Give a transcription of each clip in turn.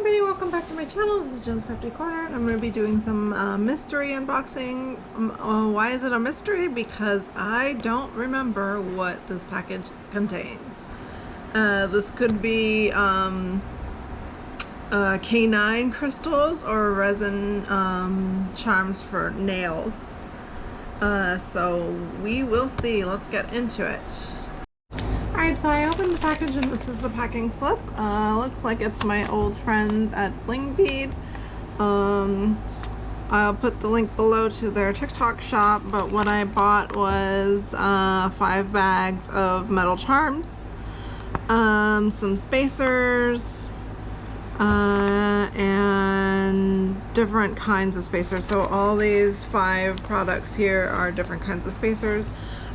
everybody, welcome back to my channel. This is Jen's Crafty Corner, and I'm going to be doing some mystery unboxing. Why is it a mystery? Because I don't remember what this package contains. This could be K9 crystals or resin charms for nails. So we will see. Let's get into it. Alright, so I opened the package and this is the packing slip. Looks like it's my old friends at Bling Bead. I'll put the link below to their TikTok shop, but what I bought was 5 bags of metal charms, some spacers, and different kinds of spacers. So all these 5 products here are different kinds of spacers.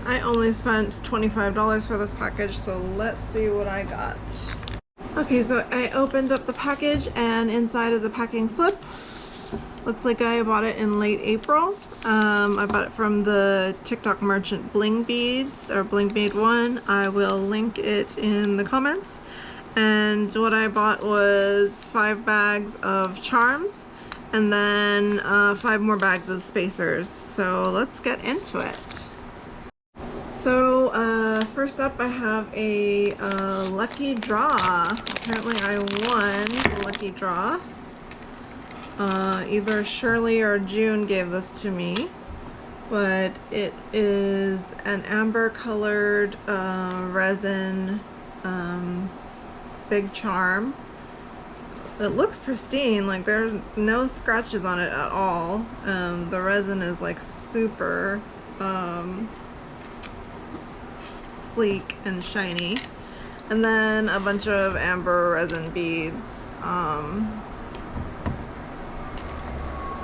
I only spent $25 for this package, so let's see what I got. Okay, so I opened up the package and inside is a packing slip. Looks like I bought it in late April. I bought it from the TikTok merchant Bling Beads, or Bling Bead 1. I will link it in the comments. And what I bought was 5 bags of charms and then 5 more bags of spacers. So let's get into it. So first up I have a lucky draw. Apparently I won the lucky draw. Either Shirley or June gave this to me, but it is an amber colored resin big charm. It looks pristine, like there's no scratches on it at all. The resin is like super sleek and shiny, and then a bunch of amber resin beads.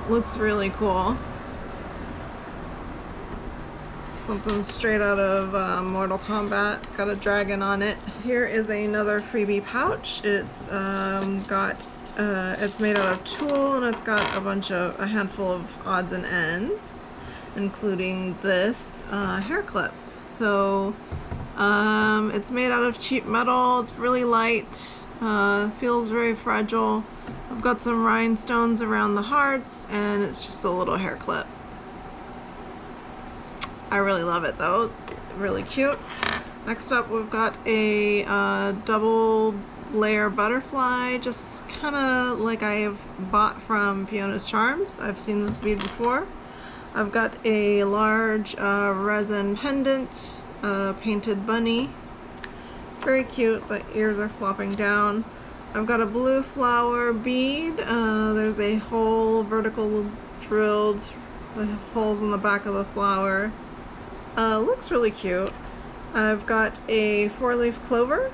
Looks really cool. Something straight out of Mortal Kombat. It's got a dragon on it. Here is another freebie pouch. It's it's made out of tulle, and it's got a handful of odds and ends, including this hair clip. So it's made out of cheap metal. It's really light, feels very fragile. I've got some rhinestones around the hearts, and it's just a little hair clip. I really love it though. It's really cute. Next up we've got a double layer butterfly, just kind of like I've bought from Fiona's Charms. I've seen this bead before. I've got a large resin pendant, painted bunny. Very cute. The ears are flopping down. I've got a blue flower bead. There's a hole vertical drilled. The holes in the back of the flower. Looks really cute. I've got a 4-leaf clover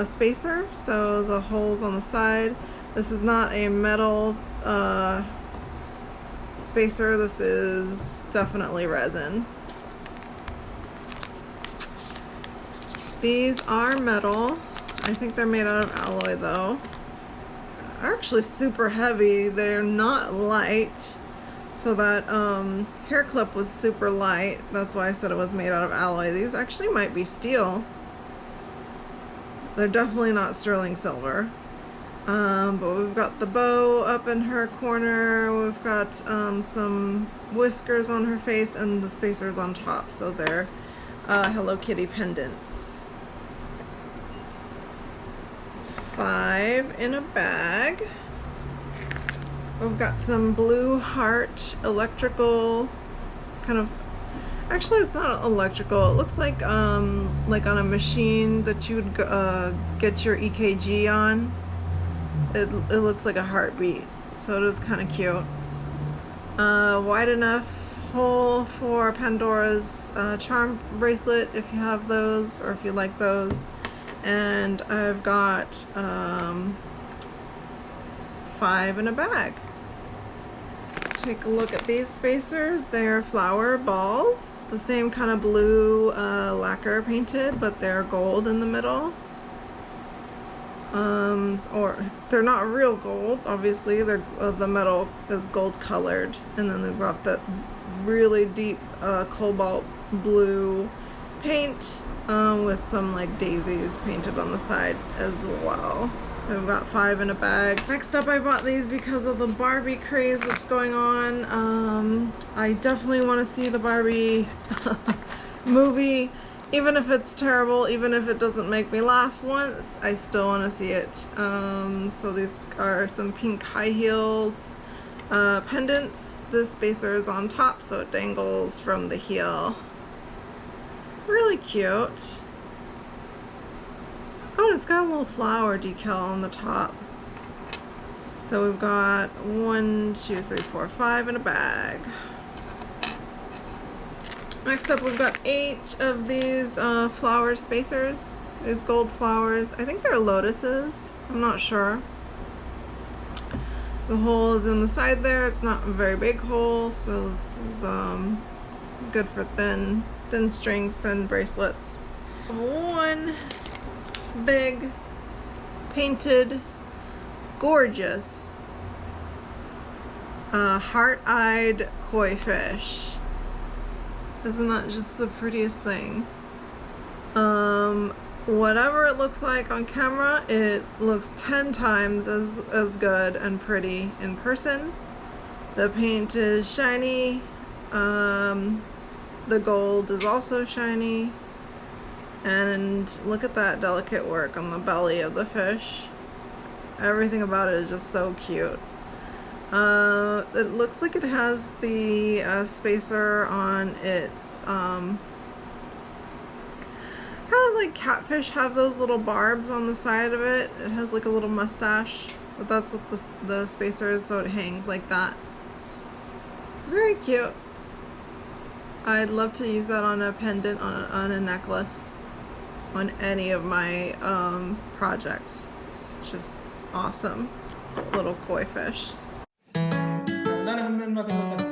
spacer, so the holes on the side. This is not a metal spacer. This is definitely resin. These are metal. I think they're made out of alloy though. They're actually super heavy. They're not light. So that hair clip was super light. That's why I said it was made out of alloy. These actually might be steel. They're definitely not sterling silver. But we've got the bow up in her corner. We've got some whiskers on her face, and the spacers on top. So they're Hello Kitty pendants. 5 in a bag. We've got some blue heart electrical kind of, actually it's not electrical, it looks like on a machine that you would get your EKG on. It looks like a heartbeat, so it is kind of cute. Wide enough hole for Pandora's charm bracelet if you have those, or if you like those. And I've got 5 in a bag. Let's take a look at these spacers. They're flower balls, the same kind of blue lacquer painted, but they're gold in the middle. Or they're not real gold, obviously. They're the metal is gold colored, and then they've got that really deep cobalt blue paint with some like daisies painted on the side as well. We've got 5 in a bag. Next up, I bought these because of the Barbie craze that's going on. I definitely want to see the Barbie movie. Even if it's terrible, even if it doesn't make me laugh once, I still want to see it. So these are some pink high heels. Pendants. This spacer is on top, so it dangles from the heel. Really cute. Oh, it's got a little flower decal on the top. So we've got 1, 2, 3, 4, 5 in a bag. Next up, we've got 8 of these flower spacers. These gold flowers. I think they're lotuses. I'm not sure. The hole is in the side there. It's not a very big hole, so this is good for thin strings, thin bracelets. 1 big, painted, gorgeous, heart-eyed koi fish. Isn't that just the prettiest thing? Whatever it looks like on camera, it looks 10 times as good and pretty in person. The paint is shiny. The gold is also shiny. And look at that delicate work on the belly of the fish. Everything about it is just so cute. It looks like it has the spacer on its kind of like catfish have those little barbs on the side of it. It has like a little mustache, but that's what the spacer is, so it hangs like that. Very cute. I'd love to use that on a pendant, on a necklace, on any of my projects. It's just awesome. Little koi fish. 나는 나한테